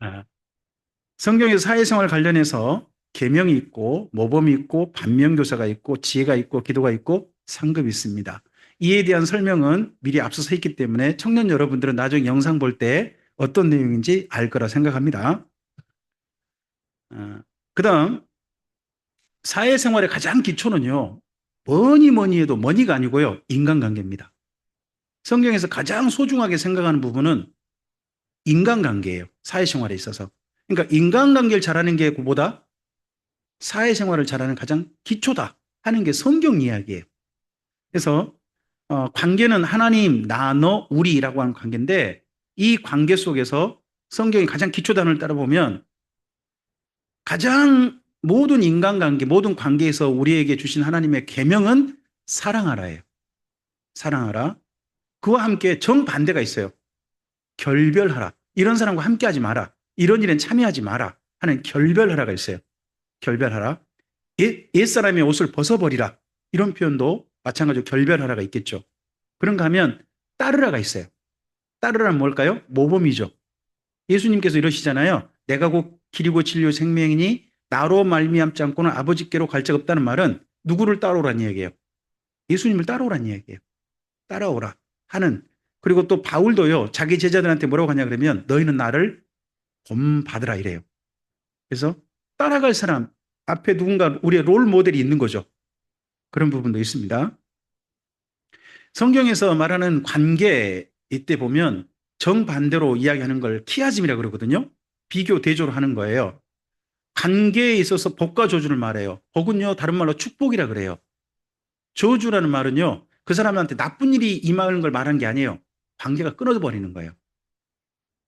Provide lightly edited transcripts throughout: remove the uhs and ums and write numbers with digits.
아, 성경에서 사회생활 관련해서 계명이 있고 모범이 있고 반면교사가 있고 지혜가 있고 기도가 있고 상급이 있습니다. 이에 대한 설명은 미리 앞서서 했기 때문에 청년 여러분들은 나중에 영상 볼 때 어떤 내용인지 알 거라 생각합니다. 그다음 사회생활의 가장 기초는요. 뭐니 뭐니 해도 머니가 아니고요. 인간관계입니다. 성경에서 가장 소중하게 생각하는 부분은 인간관계예요. 사회생활에 있어서. 그러니까 인간관계를 잘하는 게 그보다 사회생활을 잘하는 가장 기초다 하는 게 성경 이야기예요. 그래서 관계는 하나님, 나, 너, 우리라고 하는 관계인데 이 관계 속에서 성경이 가장 기초 단어를 따라보면 가장 모든 인간관계, 모든 관계에서 우리에게 주신 하나님의 계명은 사랑하라예요. 사랑하라. 그와 함께 정반대가 있어요. 결별하라. 이런 사람과 함께하지 마라. 이런 일엔 참여하지 마라 하는 결별하라가 있어요. 결별하라. 옛사람의 옷을 벗어버리라. 이런 표현도 마찬가지로 결별하라가 있겠죠. 그런가 하면 따르라가 있어요. 따르라는 뭘까요? 모범이죠. 예수님께서 이러시잖아요. 내가 곧 길이고 진리요 생명이니 나로 말미암지 않고는 아버지께로 갈 적 없다는 말은 누구를 따라오라는 얘기예요? 예수님을 따라오라는 얘기예요. 따라오라 하는. 그리고 또 바울도요. 자기 제자들한테 뭐라고 하냐 그러면 너희는 나를 본받으라 이래요. 그래서 따라갈 사람 앞에 누군가 우리의 롤 모델이 있는 거죠. 그런 부분도 있습니다. 성경에서 말하는 관계 이때 보면 정반대로 이야기하는 걸 키아즘이라고 그러거든요. 비교 대조를 하는 거예요. 관계에 있어서 복과 저주를 말해요. 복은요 다른 말로 축복이라 그래요. 저주라는 말은요 그 사람한테 나쁜 일이 임하는 걸 말하는 게 아니에요. 관계가 끊어져 버리는 거예요.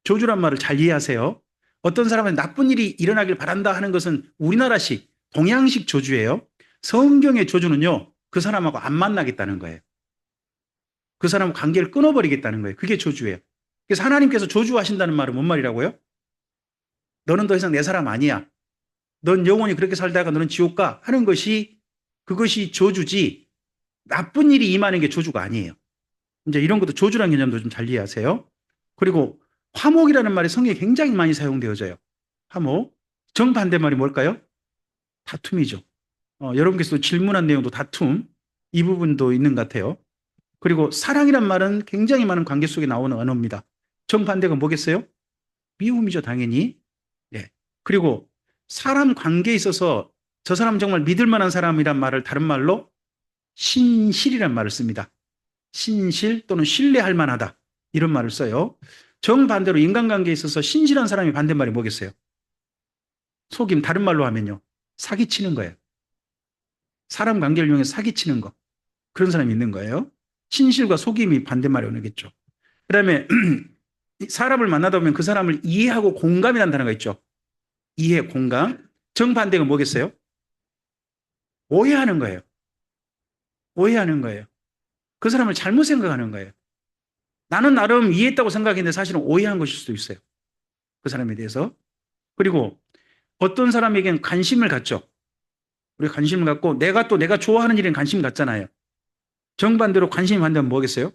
저주란 말을 잘 이해하세요. 어떤 사람은 나쁜 일이 일어나길 바란다 하는 것은 우리나라식 동양식 저주예요. 성경의 저주는요 그 사람하고 안 만나겠다는 거예요. 그 사람과 관계를 끊어버리겠다는 거예요. 그게 저주예요. 그래서 하나님께서 저주하신다는 말은 뭔 말이라고요? 너는 더 이상 내 사람 아니야. 넌 영원히 그렇게 살다가 너는 지옥 가 하는 것이 그것이 저주지 나쁜 일이 임하는 게 저주가 아니에요. 이제 이런 것도 저주라는 개념도 좀 잘 이해하세요. 그리고 화목이라는 말이 성경에 굉장히 많이 사용되어져요. 화목. 정반대 말이 뭘까요? 다툼이죠. 여러분께서도 질문한 내용도 다툼. 이 부분도 있는 것 같아요. 그리고 사랑이란 말은 굉장히 많은 관계 속에 나오는 언어입니다. 정반대가 뭐겠어요? 미움이죠, 당연히. 예. 그리고 사람 관계에 있어서 저 사람 정말 믿을 만한 사람이란 말을 다른 말로 신실이란 말을 씁니다. 신실 또는 신뢰할 만하다. 이런 말을 써요. 정반대로 인간관계에 있어서 신실한 사람이 반대말이 뭐겠어요? 속임, 다른 말로 하면요. 사기치는 거예요. 사람 관계를 이용해서 사기치는 거. 그런 사람이 있는 거예요. 신실과 속임이 반대말이 오겠죠. 그 다음에 사람을 만나다 보면 그 사람을 이해하고 공감이라는 단어가 있죠. 이해, 공감. 정반대가 뭐겠어요? 오해하는 거예요. 오해하는 거예요. 그 사람을 잘못 생각하는 거예요. 나는 나름 이해했다고 생각했는데 사실은 오해한 것일 수도 있어요. 그 사람에 대해서. 그리고 어떤 사람에겐 관심을 갖죠. 우리가 관심을 갖고 내가 또 내가 좋아하는 일엔 관심 갖잖아요. 정반대로 관심이 반대면 뭐겠어요?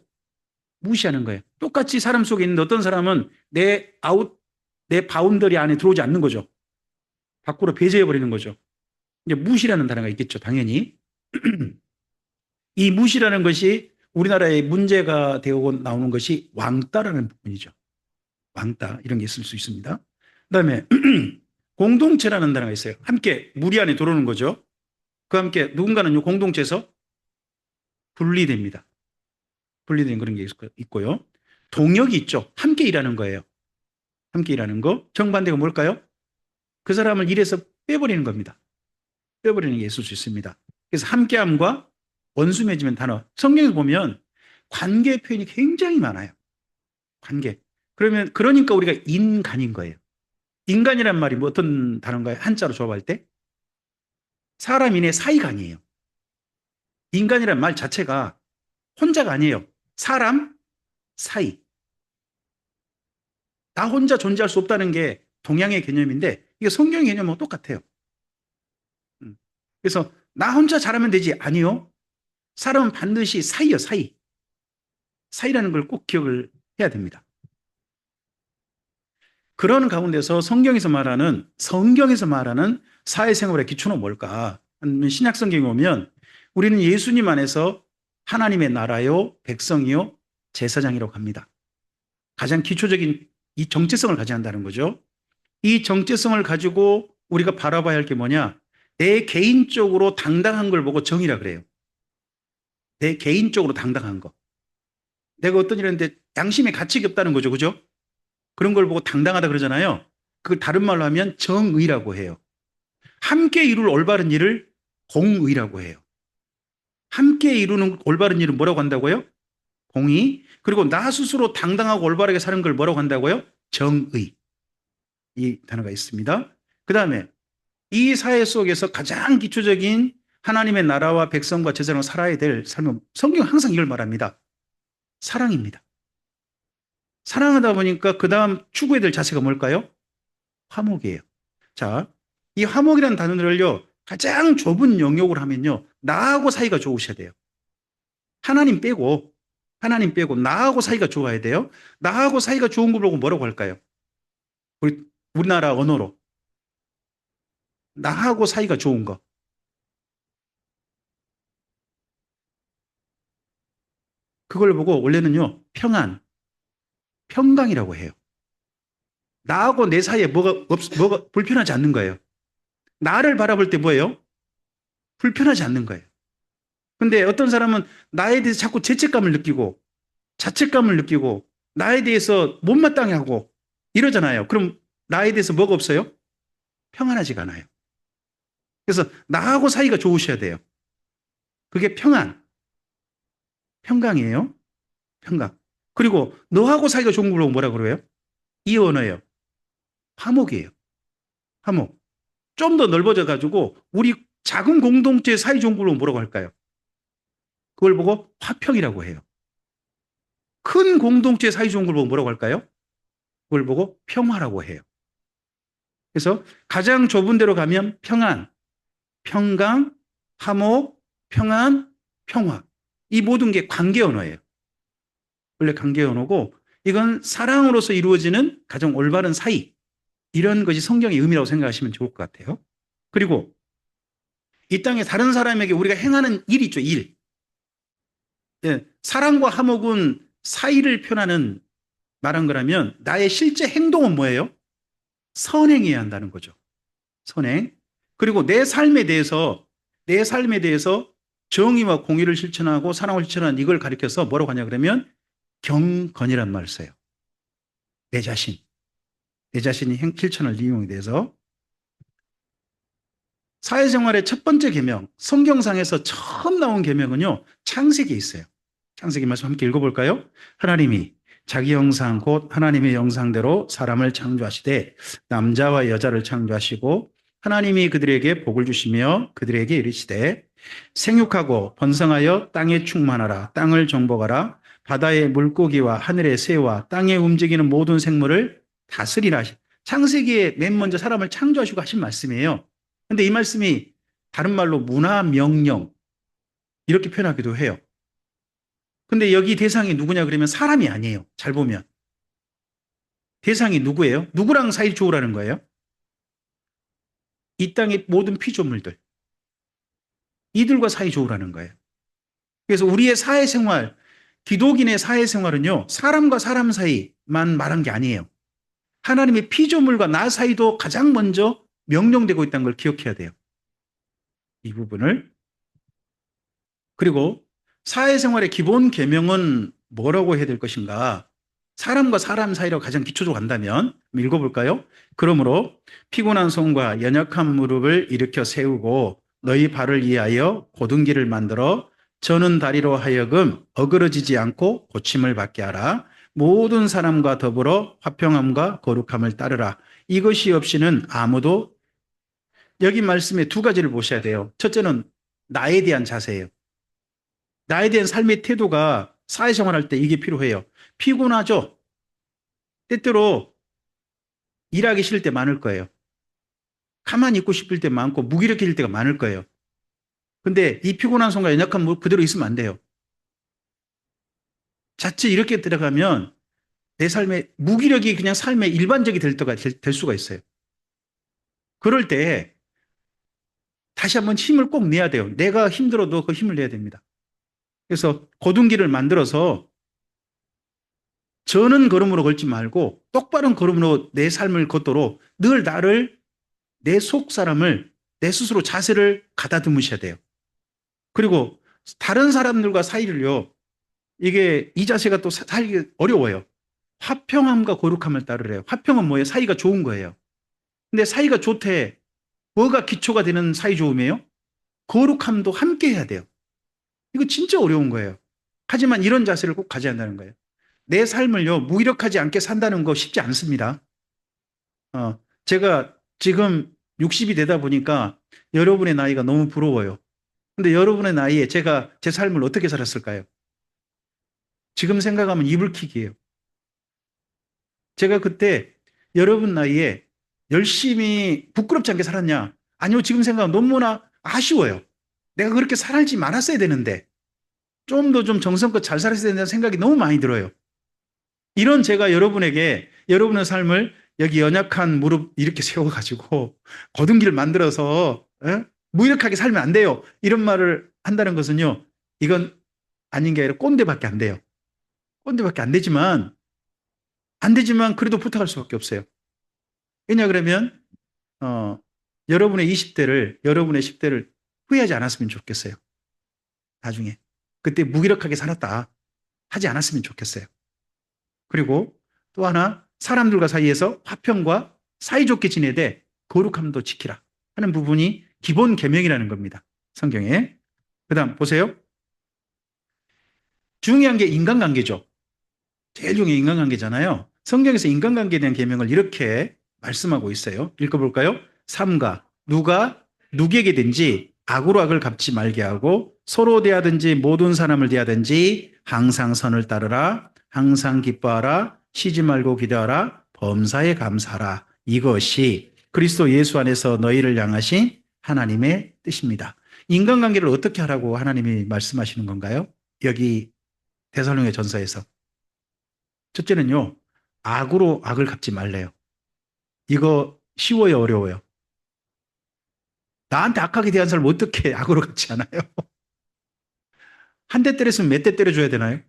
무시하는 거예요. 똑같이 사람 속에 있는데 어떤 사람은 내 바운더리 안에 들어오지 않는 거죠. 밖으로 배제해버리는 거죠. 이제 무시라는 단어가 있겠죠. 당연히. 이 무시라는 것이 우리나라의 문제가 되고 나오는 것이 왕따라는 부분이죠. 왕따 이런 게 있을 수 있습니다. 그다음에 공동체라는 단어가 있어요. 함께 무리 안에 들어오는 거죠. 그 함께 누군가는 공동체에서 분리됩니다. 분리된 그런 게 있고요. 동역이 있죠. 함께 일하는 거예요. 함께 일하는 거. 정반대가 뭘까요? 그 사람을 일에서 빼버리는 겁니다. 빼버리는 게 있을 수 있습니다. 그래서 함께함과 원수 맺으면 단어. 성경에서 보면 관계 표현이 굉장히 많아요. 관계. 그러니까 우리가 인간인 거예요. 인간이란 말이 뭐 어떤 단어인가요? 한자로 조합할 때? 사람인의 사이가 아니에요. 인간이란 말 자체가 혼자가 아니에요. 사람, 사이. 나 혼자 존재할 수 없다는 게 동양의 개념인데 이게 성경의 개념하고 똑같아요. 그래서 나 혼자 잘하면 되지. 아니요. 사람은 반드시 사이요, 사이. 사이라는 걸 꼭 기억을 해야 됩니다. 그런 가운데서 성경에서 말하는 사회생활의 기초는 뭘까? 신약 성경에 오면 우리는 예수님 안에서 하나님의 나라요, 백성이요, 제사장이라고 합니다. 가장 기초적인 이 정체성을 가져야 한다는 거죠. 이 정체성을 가지고 우리가 바라봐야 할 게 뭐냐? 내 개인적으로 당당한 걸 보고 정의라 그래요. 내 개인적으로 당당한 거. 내가 어떤 일 했는데 양심에 가책이 없다는 거죠. 그죠? 그런 걸 보고 당당하다 그러잖아요. 그걸 다른 말로 하면 정의라고 해요. 함께 이룰 올바른 일을 공의라고 해요. 함께 이루는 올바른 일은 뭐라고 한다고요? 공의. 그리고 나 스스로 당당하고 올바르게 사는 걸 뭐라고 한다고요? 정의. 이 단어가 있습니다. 그 다음에 이 사회 속에서 가장 기초적인 하나님의 나라와 백성과 제사장으로 살아야 될 삶은 성경은 항상 이걸 말합니다. 사랑입니다. 사랑하다 보니까 그 다음 추구해야 될 자세가 뭘까요? 화목이에요. 자, 이 화목이라는 단어를요, 가장 좁은 영역으로 하면요, 나하고 사이가 좋으셔야 돼요. 하나님 빼고, 나하고 사이가 좋아야 돼요. 나하고 사이가 좋은 걸 보고 뭐라고 할까요? 우리나라 언어로. 나하고 사이가 좋은 거. 그걸 보고 원래는요, 평강이라고 해요. 나하고 내 사이에 뭐가 불편하지 않는 거예요. 나를 바라볼 때 뭐예요? 불편하지 않는 거예요. 근데 어떤 사람은 나에 대해서 자꾸 죄책감을 느끼고 자책감을 느끼고 나에 대해서 못마땅해 하고 이러잖아요. 그럼 나에 대해서 뭐가 없어요? 평안하지가 않아요. 그래서 나하고 사이가 좋으셔야 돼요. 그게 평강이에요. 평강. 그리고 너하고 사이가 좋은 걸로 뭐라 그래요? 이 언어예요. 화목이에요. 화목. 좀 더 넓어져 가지고 우리 작은 공동체 사이 좋은 걸로 뭐라고 할까요? 그걸 보고 화평이라고 해요. 큰 공동체 사이 좋은 걸 보고 뭐라고 할까요? 그걸 보고 평화라고 해요. 그래서 가장 좁은 데로 가면 평안, 평강, 화목, 평안, 평화. 이 모든 게 관계 언어예요. 원래 관계 언어고 이건 사랑으로서 이루어지는 가장 올바른 사이. 이런 것이 성경의 의미라고 생각하시면 좋을 것 같아요. 그리고 이 땅에 다른 사람에게 우리가 행하는 일 있죠, 일. 예, 사랑과 화목은 사이를 표현하는 말한 거라면 나의 실제 행동은 뭐예요? 선행해야 한다는 거죠. 선행. 그리고 내 삶에 대해서 정의와 공의를 실천하고 사랑을 실천하는 이걸 가리켜서 뭐라고 하냐 그러면 경건이란 말을 써요. 내 자신이 실천을 이용에 대해서 사회생활의 첫 번째 계명, 성경상에서 처음 나온 계명은요, 창세기에 있어요. 창세기 말씀 함께 읽어볼까요? 하나님이 자기 형상 곧 하나님의 형상대로 사람을 창조하시되 남자와 여자를 창조하시고 하나님이 그들에게 복을 주시며 그들에게 이르시되 생육하고 번성하여 땅에 충만하라 땅을 정복하라 바다의 물고기와 하늘의 새와 땅에 움직이는 모든 생물을 다스리라. 창세기에 맨 먼저 사람을 창조하시고 하신 말씀이에요. 근데 이 말씀이 다른 말로 문화 명령 이렇게 표현하기도 해요. 근데 여기 대상이 누구냐 그러면 사람이 아니에요. 잘 보면. 대상이 누구예요? 누구랑 사이 좋으라는 거예요? 이 땅의 모든 피조물들. 이들과 사이 좋으라는 거예요. 그래서 우리의 사회생활, 기독인의 사회생활은요, 사람과 사람 사이만 말한 게 아니에요. 하나님의 피조물과 나 사이도 가장 먼저 명령되고 있다는 걸 기억해야 돼요. 이 부분을. 그리고 사회생활의 기본 계명은 뭐라고 해야 될 것인가? 사람과 사람 사이로 가장 기초적으로 간다면 읽어볼까요? 그러므로 피곤한 손과 연약한 무릎을 일으켜 세우고 너희 발을 위하여 곧은 길을 만들어 저는 다리로 하여금 어그러지지 않고 고침을 받게 하라. 모든 사람과 더불어 화평함과 거룩함을 따르라. 이것이 없이는 아무도 여기 말씀에 두 가지를 보셔야 돼요. 첫째는 나에 대한 자세예요. 나에 대한 삶의 태도가 사회생활할 때 이게 필요해요. 피곤하죠? 때때로 일하기 싫을 때 많을 거예요. 가만히 있고 싶을 때 많고 무기력해질 때가 많을 거예요. 근데 이 피곤한 손과 연약한 무릎 그대로 있으면 안 돼요. 자칫 이렇게 들어가면 내 삶의 무기력이 그냥 삶의 일반적이 될 수가 있어요. 그럴 때 다시 한번 힘을 꼭 내야 돼요. 내가 힘들어도 그 힘을 내야 됩니다. 그래서 고등기를 만들어서 저는 걸음으로 걷지 말고 똑바른 걸음으로 내 삶을 걷도록 늘 나를, 내 속 사람을, 내 스스로 자세를 가다듬으셔야 돼요. 그리고 다른 사람들과 사이를요, 이게 이 자세가 또 살기 어려워요. 화평함과 거룩함을 따르래요. 화평은 뭐예요? 사이가 좋은 거예요. 근데 사이가 좋대. 뭐가 기초가 되는 사이 좋음이에요? 거룩함도 함께 해야 돼요. 이거 진짜 어려운 거예요. 하지만 이런 자세를 꼭 가져야 한다는 거예요. 내 삶을요, 무기력하지 않게 산다는 거 쉽지 않습니다. 제가 지금 60이 되다 보니까 여러분의 나이가 너무 부러워요. 근데 여러분의 나이에 제가 제 삶을 어떻게 살았을까요? 지금 생각하면 이불킥이에요. 제가 그때 여러분 나이에 열심히 부끄럽지 않게 살았냐? 아니요, 지금 생각하면 너무나 아쉬워요. 내가 그렇게 살지 말았어야 되는데, 좀 더 좀 정성껏 잘 살았어야 된다는 생각이 너무 많이 들어요. 이런 제가 여러분에게 여러분의 삶을 여기 연약한 무릎 이렇게 세워가지고 거둔기를 만들어서 무기력하게 살면 안 돼요. 이런 말을 한다는 것은요, 이건 아닌 게 아니라 꼰대밖에 안 돼요. 꼰대밖에 안 되지만 그래도 부탁할 수밖에 없어요. 왜냐 그러면 어, 여러분의 20대를 여러분의 10대를 후회하지 않았으면 좋겠어요. 나중에 그때 무기력하게 살았다 하지 않았으면 좋겠어요. 그리고 또 하나 사람들과 사이에서 화평과 사이좋게 지내되 거룩함도 지키라 하는 부분이 기본 계명이라는 겁니다. 성경에. 그다음 보세요. 중요한 게 인간관계죠. 제일 중요한 게 인간관계잖아요. 성경에서 인간관계에 대한 계명을 이렇게 말씀하고 있어요. 읽어볼까요? 삼가 누가 누구에게든지 악으로 악을 갚지 말게 하고 서로 대하든지 모든 사람을 대하든지 항상 선을 따르라. 항상 기뻐하라. 쉬지 말고 기도하라. 범사에 감사하라. 이것이 그리스도 예수 안에서 너희를 향하신 하나님의 뜻입니다. 인간관계를 어떻게 하라고 하나님이 말씀하시는 건가요? 여기 데살로니가 전서에서. 첫째는요, 악으로 악을 갚지 말래요. 이거 쉬워요, 어려워요? 나한테 악하게 대한 사람 어떻게 악으로 갚지 않아요? 한 대 때렸으면 몇 대 때려줘야 되나요?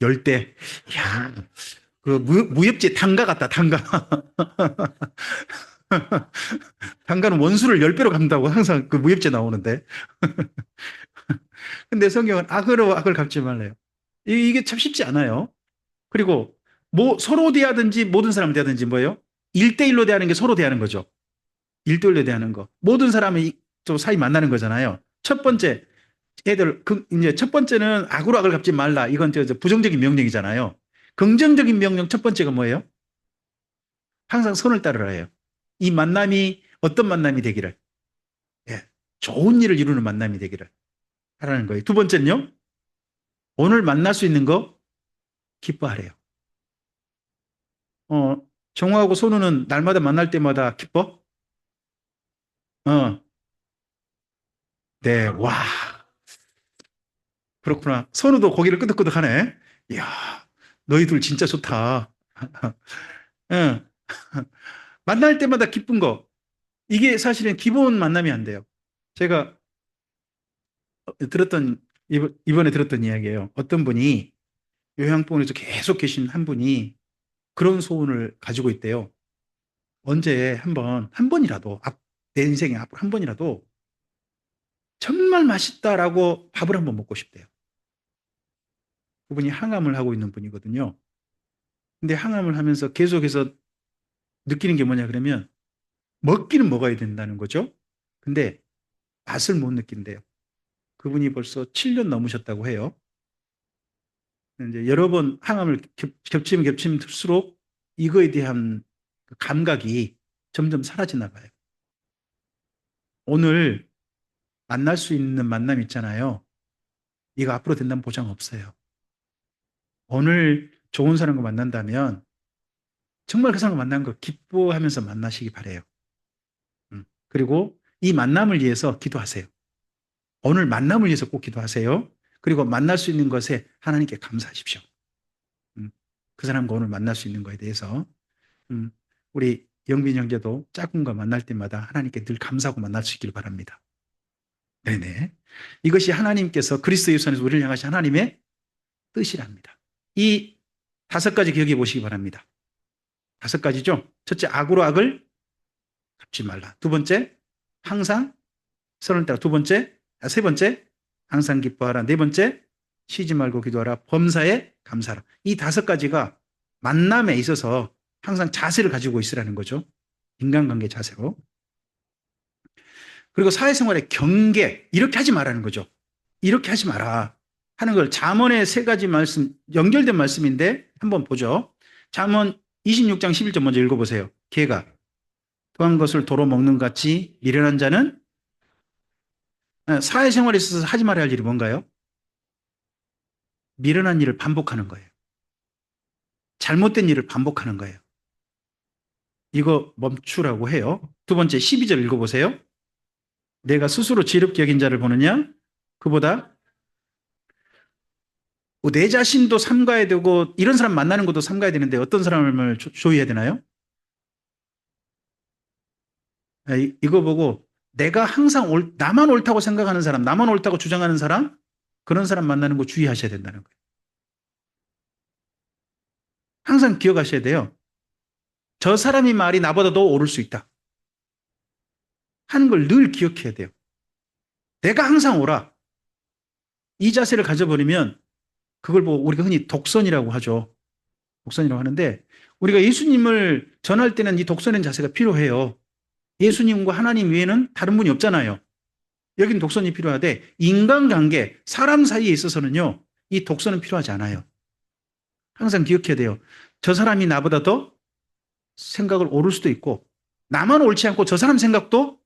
10대. 야, 그 무협지 단가 같다, 단가. 단가는 원수를 10배로 갚는다고 항상 그 무협지 나오는데. 근데 성경은 악으로 악을 갚지 말래요. 이게 참 쉽지 않아요. 그리고 뭐 서로 대하든지 모든 사람 대하든지 뭐예요? 1대1로 대하는 게 서로 대하는 거죠. 1대1로 대하는 거. 모든 사람이 또 사이 만나는 거잖아요. 첫 번째, 이제 첫 번째는 악으로 악을 갚지 말라. 이건 부정적인 명령이잖아요. 긍정적인 명령 첫 번째가 뭐예요? 항상 선을 따르라 해요. 이 만남이 어떤 만남이 되기를. 예, 좋은 일을 이루는 만남이 되기를 하라는 거예요. 두 번째는요. 오늘 만날 수 있는 거 기뻐하래요. 어, 정우하고 선우는 날마다 만날 때마다 기뻐? 어, 네, 와, 그렇구나. 선우도 고개를 끄덕끄덕 하네. 이야, 너희 둘 진짜 좋다. 응. 만날 때마다 기쁜 거. 이게 사실은 기본 만남이 안 돼요. 제가 이번에 들었던 이야기예요. 어떤 분이 요양병원에서 계속 계신 한 분이 그런 소원을 가지고 있대요. 언제 한 번이라도, 내 인생에 앞으로 한 번이라도 정말 맛있다라고 밥을 한번 먹고 싶대요. 그분이 항암을 하고 있는 분이거든요. 근데 항암을 하면서 계속해서 느끼는 게 뭐냐 그러면 먹기는 먹어야 된다는 거죠. 근데 맛을 못 느낀대요. 그분이 벌써 7년 넘으셨다고 해요. 이제 여러 번 항암을 겹치면 겹치면수록 이거에 대한 그 감각이 점점 사라지나 봐요. 오늘 만날 수 있는 만남 있잖아요. 이거 앞으로 된다는 보장 없어요. 오늘 좋은 사람과 만난다면 정말 그 사람과 만난 거 기뻐하면서 만나시기 바래요. 그리고 이 만남을 위해서 기도하세요. 오늘 만남을 위해서 꼭 기도하세요. 그리고 만날 수 있는 것에 하나님께 감사하십시오. 음. 그 사람과 오늘 만날 수 있는 거에 대해서. 음, 우리 영빈 형제도 짝꿍과 만날 때마다 하나님께 늘 감사하고 만날 수 있기를 바랍니다. 네네. 이것이 하나님께서 그리스도 예수 안에서 우리를 향하신 하나님의 뜻이랍니다. 이 5가지 기억해 보시기 바랍니다. 5가지죠. 첫째, 악으로 악을 갚지 말라. 두 번째, 항상 서로를 따라. 세 번째, 항상 기뻐하라. 네 번째, 쉬지 말고 기도하라. 범사에 감사하라. 이 5가지가 만남에 있어서 항상 자세를 가지고 있으라는 거죠. 인간관계 자세로. 그리고 사회생활의 경계, 이렇게 하지 말라는 거죠. 이렇게 하지 마라 하는 걸 잠언의 3가지 말씀, 연결된 말씀인데 한번 보죠. 잠언 26장 11절 먼저 읽어보세요. 개가 토한 것을 도로 먹는 것 같이 미련한 자는, 사회생활에 있어서 하지 말아야 할 일이 뭔가요? 미련한 일을 반복하는 거예요. 잘못된 일을 반복하는 거예요. 이거 멈추라고 해요. 두 번째, 12절 읽어보세요. 내가 스스로 지혜롭게 여긴 자를 보느냐? 그보다 내 자신도 삼가야 되고 이런 사람 만나는 것도 삼가야 되는데 어떤 사람을 조의해야 되나요? 이거 보고 내가 항상 나만 옳다고 생각하는 사람, 나만 옳다고 주장하는 사람, 그런 사람 만나는 거 주의하셔야 된다는 거예요. 항상 기억하셔야 돼요. 저 사람이 말이 나보다 더 옳을 수 있다 하는 걸 늘 기억해야 돼요. 내가 항상 옳아. 이 자세를 가져버리면 그걸 보고 우리가 흔히 독선이라고 하죠. 독선이라고 하는데 우리가 예수님을 전할 때는 이 독선의 자세가 필요해요. 예수님과 하나님 외에는 다른 분이 없잖아요. 여기는 독선이 필요하되 인간관계, 사람 사이에 있어서는요. 이 독선은 필요하지 않아요. 항상 기억해야 돼요. 저 사람이 나보다 더 생각을 옳을 수도 있고 나만 옳지 않고 저 사람 생각도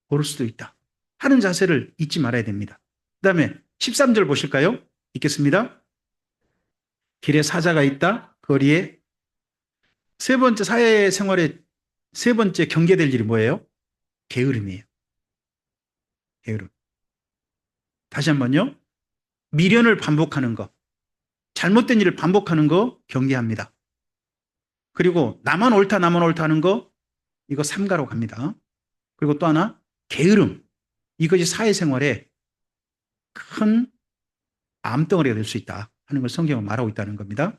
옳을 수도 있다 하는 자세를 잊지 말아야 됩니다. 그 다음에 13절 보실까요? 읽겠습니다. 길에 사자가 있다. 거리에. 세 번째, 사회생활의 세 번째 경계될 일이 뭐예요? 게으름이에요. 게으름. 다시 한번요. 미련을 반복하는 거, 잘못된 일을 반복하는 거 경계합니다. 그리고 나만 옳다 하는 거, 이거 삼가로 갑니다. 그리고 또 하나, 게으름. 이것이 사회생활에 큰 암덩어리가 될 수 있다 하는 걸 성경은 말하고 있다는 겁니다.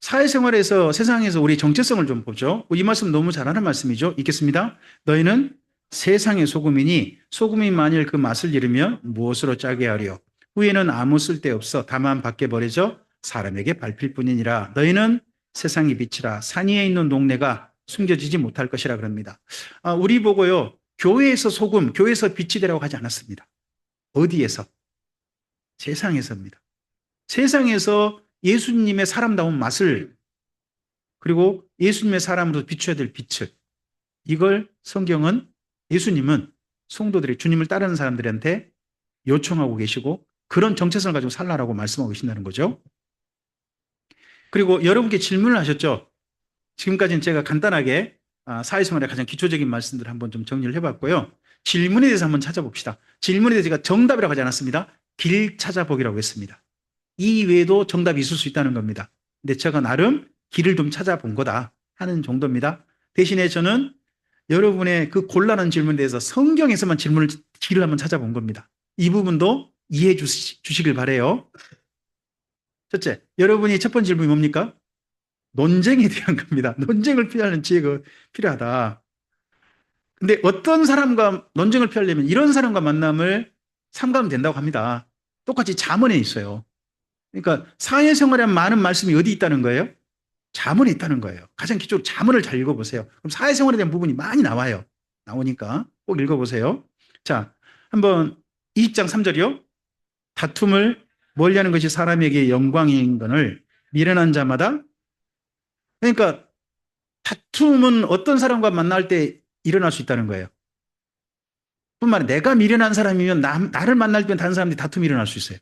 사회생활에서 세상에서 우리 정체성을 좀 보죠. 이 말씀 너무 잘하는 말씀이죠. 읽겠습니다. 너희는 세상의 소금이니 소금이 만일 그 맛을 잃으면 무엇으로 짜게 하려? 후에는 아무 쓸데없어 다만 밖에 버려져 사람에게 밟힐 뿐이니라. 너희는 세상의 빛이라. 산 위에 있는 동네가 숨겨지지 못할 것이라 그럽니다. 우리 보고요. 교회에서 소금, 교회에서 빛이 되라고 하지 않았습니다. 어디에서? 세상에서입니다. 세상에서 예수님의 사람다운 맛을, 그리고 예수님의 사람으로 비춰야 될 빛을, 이걸 성경은, 예수님은 성도들이 주님을 따르는 사람들한테 요청하고 계시고 그런 정체성을 가지고 살라라고 말씀하고 계신다는 거죠. 그리고 여러분께 질문을 하셨죠. 지금까지는 제가 간단하게 사회생활의 가장 기초적인 말씀들을 한번 좀 정리를 해봤고요. 질문에 대해서 한번 찾아봅시다. 질문에 대해서 제가 정답이라고 하지 않았습니다. 길 찾아보기라고 했습니다. 이 외에도 정답이 있을 수 있다는 겁니다. 근데 제가 나름 길을 좀 찾아본 거다 하는 정도입니다. 대신에 저는 여러분의 그 곤란한 질문에 대해서 성경에서만 길을 한번 찾아본 겁니다. 이 부분도 이해해 주시길 바라요. 첫째, 여러분이 첫 번째 질문이 뭡니까? 논쟁에 대한 겁니다. 논쟁을 피하는 지혜가 필요하다. 근데 어떤 사람과 논쟁을 피하려면 이런 사람과 만남을 삼가면 된다고 합니다. 똑같이 잠언에 있어요. 그러니까 사회생활에 많은 말씀이 어디 있다는 거예요? 잠언에 있다는 거예요. 가장 기초로 잠언을 잘 읽어보세요. 그럼 사회생활에 대한 부분이 많이 나와요. 나오니까 꼭 읽어보세요. 자, 한번 20장 3절이요. 다툼을 멀리하는 것이 사람에게 영광인 것을 미련한 자마다, 그러니까 다툼은 어떤 사람과 만날 때 일어날 수 있다는 거예요. 뿐만 아니라 내가 미련한 사람이면 나를 만날 때는 다른 사람들이 다툼이 일어날 수 있어요.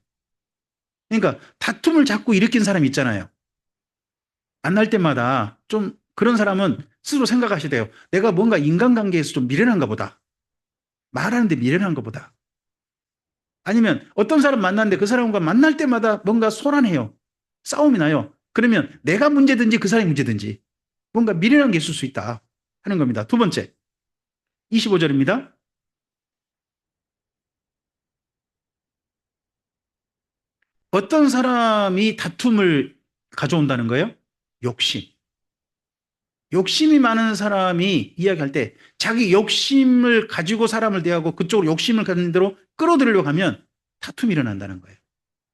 그러니까 다툼을 자꾸 일으킨 사람이 있잖아요. 만날 때마다 좀 그런 사람은 스스로 생각하셔야 돼요. 내가 뭔가 인간관계에서 좀 미련한가 보다. 말하는데 미련한가 보다. 아니면 어떤 사람 만났는데 그 사람과 만날 때마다 뭔가 소란해요. 싸움이 나요. 그러면 내가 문제든지 그 사람이 문제든지 뭔가 미련한 게 있을 수 있다 하는 겁니다. 두 번째, 25절입니다. 어떤 사람이 다툼을 가져온다는 거예요? 욕심. 욕심이 많은 사람이 이야기할 때 자기 욕심을 가지고 사람을 대하고 그쪽으로 욕심을 가진 대로 끌어들이려고 하면 다툼이 일어난다는 거예요.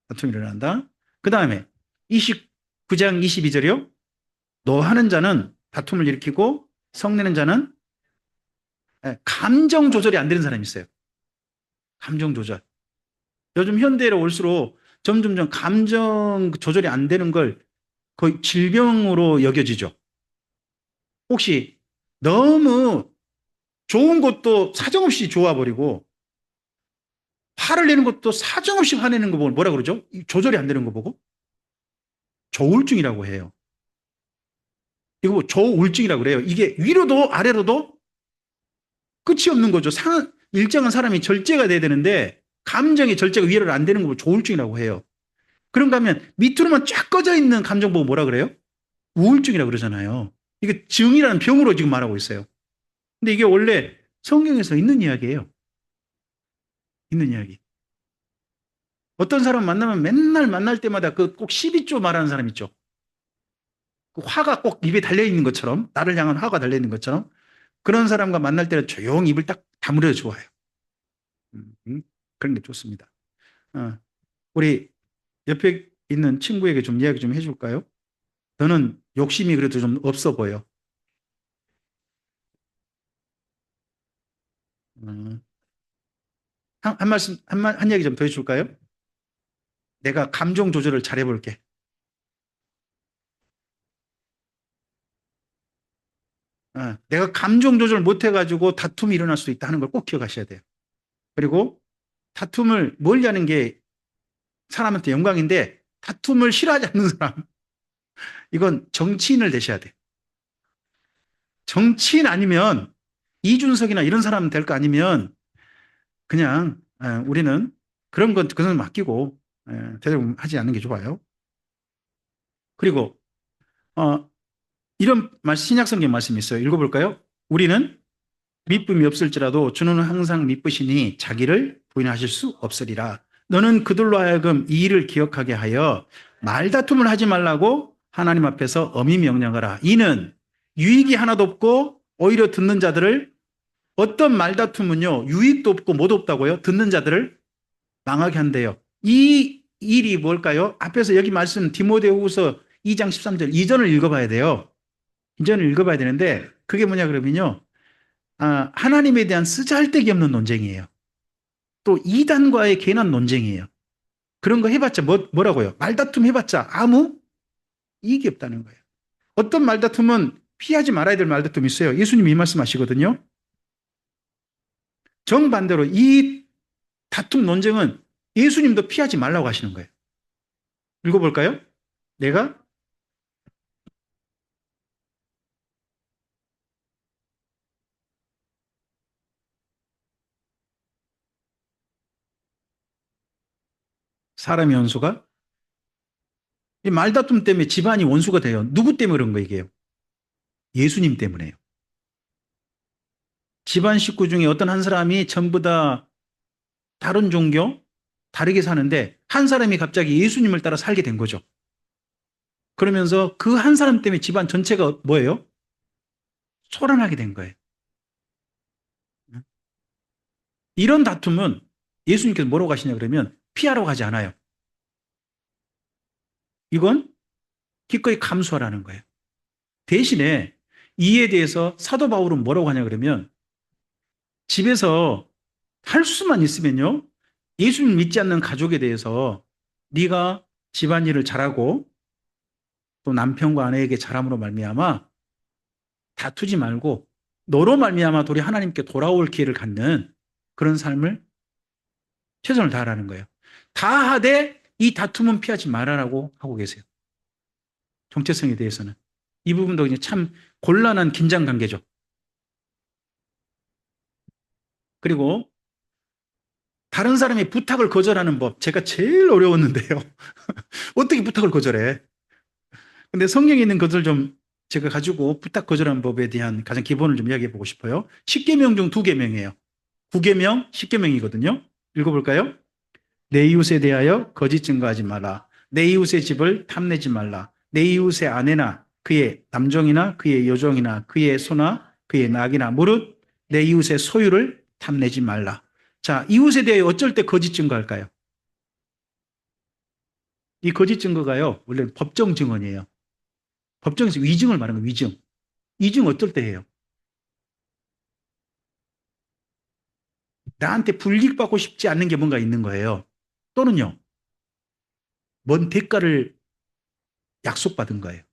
다툼이 일어난다. 그 다음에 29장 22절이요. 노하는 자는 다툼을 일으키고 성내는 자는 감정 조절이 안 되는 사람이 있어요. 감정 조절. 요즘 현대로 올수록 점점점 감정 조절이 안 되는 걸 거의 질병으로 여겨지죠. 혹시 너무 좋은 것도 사정없이 좋아버리고 화를 내는 것도 사정없이 화내는 거 보고 뭐라 그러죠? 조절이 안 되는 거 보고 조울증이라고 해요. 이거 뭐 조울증이라고 그래요. 이게 위로도 아래로도 끝이 없는 거죠. 일정한 사람이 절제가 돼야 되는데 감정의 절제가 위로를 안 되는 거 보고 조울증이라고 해요. 그런가 하면 밑으로만 쫙 꺼져 있는 감정 보고 뭐라 그래요? 우울증이라고 그러잖아요. 이게 증이라는 병으로 지금 말하고 있어요. 근데 이게 원래 성경에서 있는 이야기예요. 있는 이야기. 어떤 사람 만나면 맨날 만날 때마다 그 꼭 12조 말하는 사람 있죠. 그 화가 꼭 입에 달려있는 것처럼, 나를 향한 화가 달려있는 것처럼, 그런 사람과 만날 때는 조용히 입을 딱 다물어야 좋아요. 그런 게 좋습니다. 어, 우리 옆에 있는 친구에게 좀 이야기 좀 해줄까요? 너는 욕심이 그래도 좀 없어 보여. 음, 한 말씀, 한 얘기 좀 더 해줄까요? 내가 감정 조절을 잘 해볼게. 내가 감정 조절 못 해가지고 다툼이 일어날 수 있다 하는 걸 꼭 기억하셔야 돼요. 그리고 다툼을 멀리 하는 게 사람한테 영광인데 다툼을 싫어하지 않는 사람, 이건 정치인을 되셔야 돼. 정치인 아니면 이준석이나 이런 사람 될 거 아니면 그냥 우리는 그런 건 그건 맡기고 대접하지 않는 게 좋아요. 그리고 어, 이런 신약성경 말씀이 있어요. 읽어볼까요? 우리는 미쁨이 없을지라도 주는 항상 미쁘시니 자기를 부인하실 수 없으리라. 너는 그들로 하여금 이 일을 기억하게 하여 말다툼을 하지 말라고 하나님 앞에서 엄히 명령하라. 이는 유익이 하나도 없고 오히려 듣는 자들을 어떤 말다툼은요 유익도 없고 못 없다고요. 듣는 자들을 망하게 한대요. 이 일이 뭘까요? 앞에서 여기 말씀 디모데후서 2장 13절 이전을 읽어봐야 돼요. 이전을 읽어봐야 되는데 그게 뭐냐 그러면요. 하나님에 대한 쓰잘데기 없는 논쟁이에요. 또 이단과의 괜한 논쟁이에요. 그런 거 해봤자 뭐라고요? 말다툼 해봤자 아무 이익이 없다는 거예요. 어떤 말다툼은 피하지 말아야 될 말다툼이 있어요. 예수님이 이 말씀하시거든요. 정반대로 이 다툼 논쟁은 예수님도 피하지 말라고 하시는 거예요. 읽어볼까요? 내가 사람의 원수가 이 말다툼 때문에 집안이 원수가 돼요. 누구 때문에 그런 거 이게요? 예수님 때문에요. 집안 식구 중에 어떤 한 사람이 전부 다 다른 종교, 다르게 사는데 한 사람이 갑자기 예수님을 따라 살게 된 거죠. 그러면서 그 한 사람 때문에 집안 전체가 뭐예요? 소란하게 된 거예요. 이런 다툼은 예수님께서 뭐라고 하시냐 그러면 피하라고 하지 않아요. 이건 기꺼이 감수하라는 거예요. 대신에 이에 대해서 사도 바울은 뭐라고 하냐 그러면 집에서 할 수만 있으면요. 예수님 믿지 않는 가족에 대해서 네가 집안일을 잘하고 또 남편과 아내에게 잘함으로 말미암아 다투지 말고 너로 말미암아 우리 하나님께 돌아올 기회를 갖는 그런 삶을 최선을 다하라는 거예요. 다하되 이 다툼은 피하지 말아라고 하고 계세요. 정체성에 대해서는. 이 부분도 이제 참 곤란한 긴장 관계죠. 그리고 다른 사람의 부탁을 거절하는 법, 제가 제일 어려웠는데요. 어떻게 부탁을 거절해? 근데 성경에 있는 것을 좀 제가 가지고 부탁 거절하는 법에 대한 가장 기본을 좀 이야기해 보고 싶어요. 10계명 중 2계명이에요. 9계명, 10계명이거든요. 읽어볼까요? 내 이웃에 대하여 거짓 증거하지 마라. 내 이웃의 집을 탐내지 말라. 내 이웃의 아내나 그의 남종이나 그의 여종이나 그의 소나 그의 낙이나 무릇 내 이웃의 소유를 탐내지 말라. 자, 이웃에 대하여 어쩔 때 거짓 증거할까요? 이 거짓 증거가요, 원래 법정 증언이에요. 법정에서 위증을 말하는 거예요, 위증. 위증 어떨 때 해요? 나한테 불이익받고 싶지 않는 게 뭔가 있는 거예요. 또는요, 뭔 대가를 약속받은 거예요.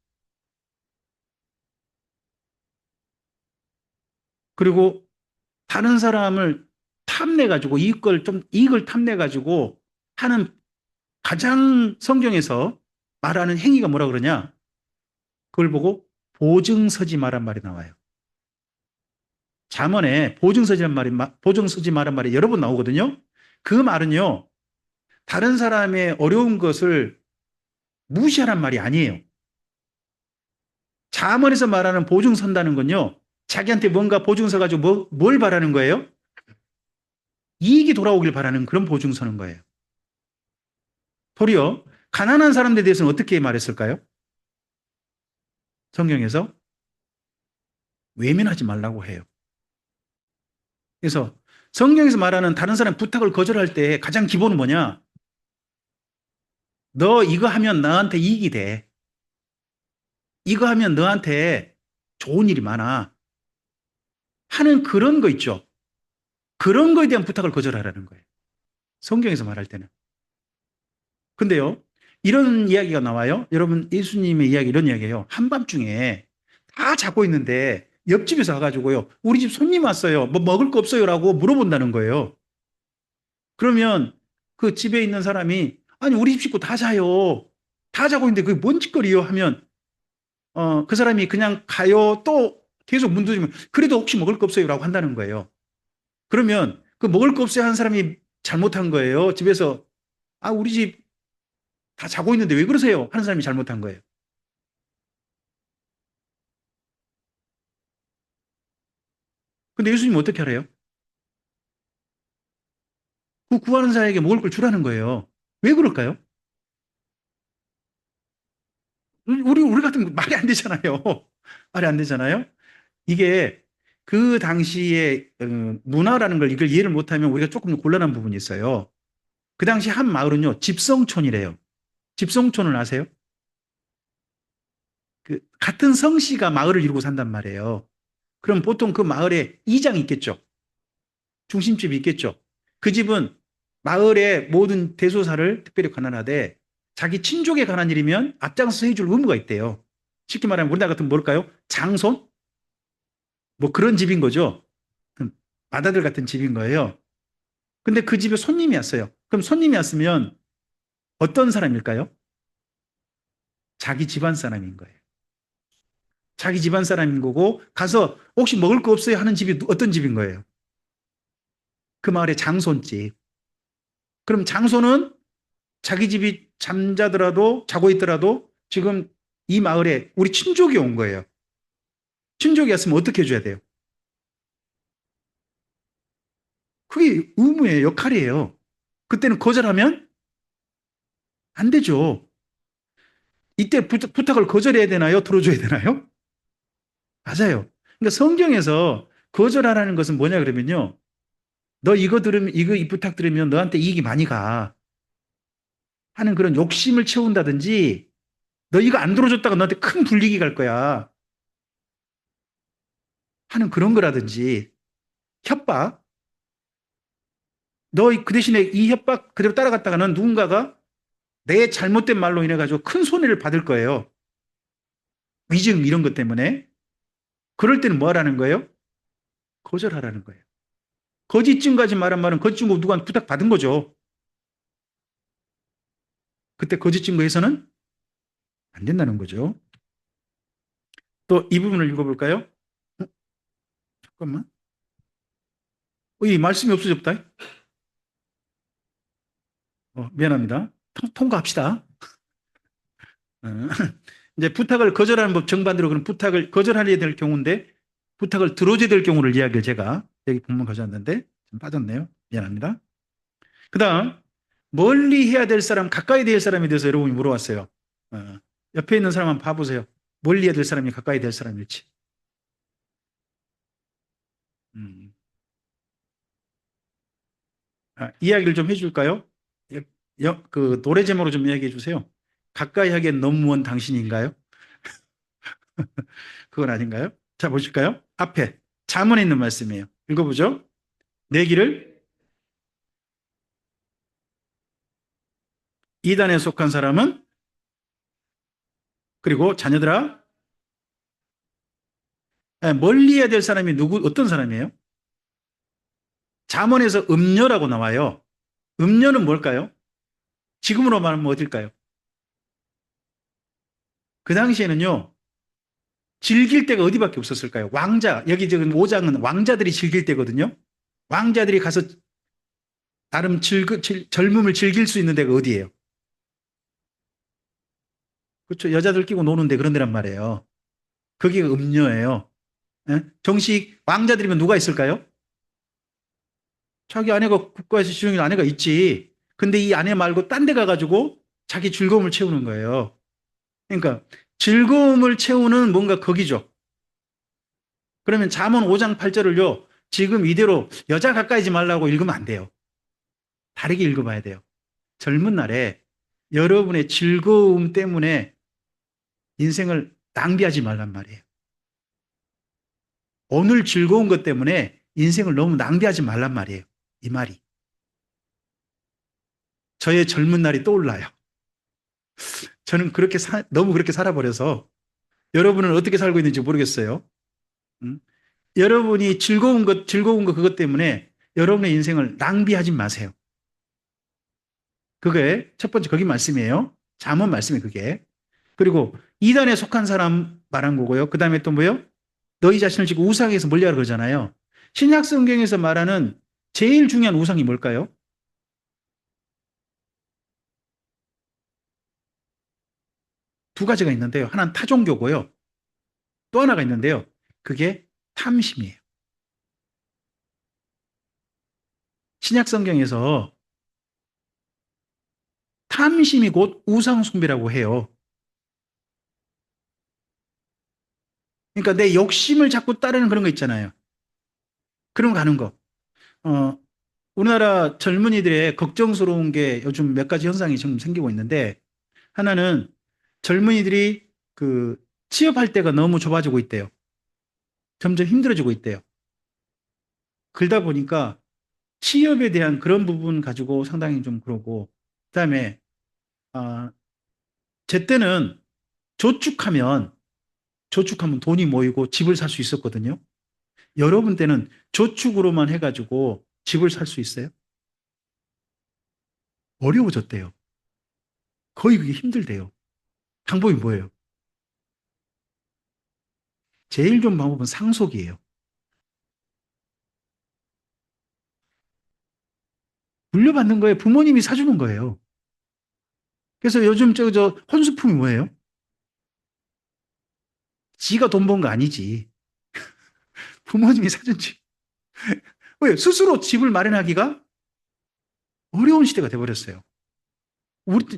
그리고 다른 사람을 탐내가지고 이익을 탐내가지고 하는 가장 성경에서 말하는 행위가 뭐라 그러냐? 그걸 보고 보증 서지 말란 말이 나와요. 잠언에 보증 서지 말란 말이 여러 번 나오거든요. 그 말은요, 다른 사람의 어려운 것을 무시하란 말이 아니에요. 잠언에서 말하는 보증 선다는 건요, 자기한테 뭔가 보증 서가지고 뭘 바라는 거예요? 이익이 돌아오길 바라는 그런 보증 서는 거예요. 도리어 가난한 사람들에 대해서는 어떻게 말했을까요? 성경에서 외면하지 말라고 해요. 그래서 성경에서 말하는 다른 사람 부탁을 거절할 때 가장 기본은 뭐냐? 너 이거 하면 나한테 이익이 돼. 이거 하면 너한테 좋은 일이 많아. 하는 그런 거 있죠. 그런 거에 대한 부탁을 거절하라는 거예요. 성경에서 말할 때는. 근데요, 이런 이야기가 나와요. 여러분, 예수님의 이야기 이런 이야기예요. 한밤중에 다 자고 있는데 옆집에서 와가지고요. 우리 집 손님 왔어요. 뭐 먹을 거 없어요라고 물어본다는 거예요. 그러면 그 집에 있는 사람이 아니 우리 집 식구 다 자요. 다 자고 있는데 그게 뭔 짓거리요 하면 그 사람이 그냥 가요. 또 계속 문 두드리면 그래도 혹시 먹을 거 없어요라고 한다는 거예요. 그러면 그 먹을 거 없어요 한 사람이 잘못한 거예요. 집에서 아 우리 집 다 자고 있는데 왜 그러세요? 하는 사람이 잘못한 거예요. 근데 예수님은 어떻게 하래요? 그 구하는 자에게 먹을 걸 주라는 거예요. 왜 그럴까요? 우리 같은 말이 안 되잖아요. 말이 안 되잖아요. 이게 그 당시에 문화라는 걸 이걸 이해를 못하면 우리가 조금 곤란한 부분이 있어요. 그 당시 한 마을은요, 집성촌이래요. 집성촌을 아세요? 그 같은 성씨가 마을을 이루고 산단 말이에요. 그럼 보통 그 마을에 이장이 있겠죠. 중심집이 있겠죠. 그 집은 마을의 모든 대소사를 특별히 관할하되 자기 친족에 관한 일이면 앞장서 해줄 의무가 있대요. 쉽게 말하면 우리나라 같은 뭘까요? 장손? 뭐 그런 집인 거죠. 맏아들 같은 집인 거예요. 근데 그 집에 손님이 왔어요. 그럼 손님이 왔으면 어떤 사람일까요? 자기 집안 사람인 거예요. 자기 집안 사람인 거고 가서 혹시 먹을 거 없어요 하는 집이 어떤 집인 거예요? 그 마을의 장손집. 그럼 장손은 자기 집이 잠자더라도 자고 있더라도 지금 이 마을에 우리 친족이 온 거예요. 친족이 왔으면 어떻게 해줘야 돼요? 그게 의무예요. 역할이에요. 그때는 거절하면 안 되죠. 이때 부탁을 거절해야 되나요? 들어줘야 되나요? 맞아요. 그러니까 성경에서 거절하라는 것은 뭐냐 그러면요. 너 이거 들으면, 이거 이 부탁 들으면 너한테 이익이 많이 가. 하는 그런 욕심을 채운다든지, 너 이거 안 들어줬다가 너한테 큰 불이익이 갈 거야. 하는 그런 거라든지, 협박. 너 그 대신에 이 협박 그대로 따라갔다가는 누군가가 내 잘못된 말로 인해 가지고 큰 손해를 받을 거예요. 위증 이런 것 때문에. 그럴 때는 뭐 하라는 거예요? 거절하라는 거예요. 거짓 증거하지 말란 말은 거짓 증거 누구한테 부탁 받은 거죠. 그때 거짓 증거해서는 안 된다는 거죠. 또 이 부분을 읽어볼까요? 잠깐만. 이 말씀이 없어졌다. 미안합니다. 통과합시다. 어, 이제 부탁을 거절하는 법 정반대로 그런 부탁을 거절하게 될 경우인데 부탁을 들어줘야 될 경우를 이야기를 제가 여기 본문 가져왔는데 좀 빠졌네요. 미안합니다. 그 다음 멀리 해야 될 사람 가까이 될 사람에 대해서 여러분이 물어봤어요. 옆에 있는 사람 한번 봐보세요. 멀리 해야 될 사람이 가까이 될 사람일지. 음. 이야기를 좀 해줄까요? 그 노래 제목으로 좀 이야기해 주세요. 가까이 하기엔 너무 먼 당신인가요? 그건 아닌가요? 자, 보실까요? 앞에 잠언에 있는 말씀이에요. 읽어보죠. 내 길을 이단에 속한 사람은 그리고 자녀들아 멀리 해야 될 사람이 어떤 사람이에요? 잠언에서 음녀라고 나와요. 음녀는 뭘까요? 지금으로 말하면 어딜까요? 그 당시에는요, 즐길 때가 어디밖에 없었을까요? 왕자, 여기 지금 5장은 왕자들이 즐길 때거든요. 왕자들이 가서 나름 젊음을 즐길 수 있는 데가 어디예요? 그렇죠. 여자들 끼고 노는데 그런 데란 말이에요. 거기가 음녀예요. 예? 정식 왕자들이면 누가 있을까요? 자기 아내가 국가에서 지정인 아내가 있지. 근데 이 아내 말고 딴 데 가가지고 자기 즐거움을 채우는 거예요. 그러니까 즐거움을 채우는 뭔가 거기죠. 그러면 잠언 5장 8절을요. 지금 이대로 여자 가까이지 말라고 읽으면 안 돼요. 다르게 읽어봐야 돼요. 젊은 날에 여러분의 즐거움 때문에 인생을 낭비하지 말란 말이에요. 오늘 즐거운 것 때문에 인생을 너무 낭비하지 말란 말이에요. 이 말이. 저의 젊은 날이 떠올라요. 저는 너무 그렇게 살아버려서 여러분은 어떻게 살고 있는지 모르겠어요. 음? 여러분이 즐거운 것 그것 때문에 여러분의 인생을 낭비하지 마세요. 그게 첫 번째 거기 말씀이에요. 잠언 말씀이 그게. 그리고 이단에 속한 사람 말한 거고요. 그 다음에 또 뭐요? 너희 자신을 지금 우상에서 멀리하라 그러잖아요. 신약 성경에서 말하는 제일 중요한 우상이 뭘까요? 두 가지가 있는데요. 하나는 타종교고요. 또 하나가 있는데요. 그게 탐심이에요. 신약 성경에서 탐심이 곧 우상숭배라고 해요. 그러니까 내 욕심을 자꾸 따르는 그런 거 있잖아요. 그런 거 가는 거. 어, 우리나라 젊은이들의 걱정스러운 게 요즘 몇 가지 현상이 지금 생기고 있는데 하나는 젊은이들이 그 취업할 때가 너무 좁아지고 있대요. 점점 힘들어지고 있대요. 그러다 보니까 취업에 대한 그런 부분 가지고 상당히 좀 그러고 그다음에 아, 제 때는 저축하면 저축하면 돈이 모이고 집을 살 수 있었거든요. 여러분 때는 저축으로만 해가지고 집을 살 수 있어요? 어려워졌대요. 거의 그게 힘들대요. 방법이 뭐예요? 제일 좋은 방법은 상속이에요. 물려받는 거에 부모님이 사주는 거예요. 그래서 요즘 저 혼수품이 뭐예요? 지가 돈 번 거 아니지. 부모님이 사준 집. 왜? 스스로 집을 마련하기가 어려운 시대가 돼버렸어요.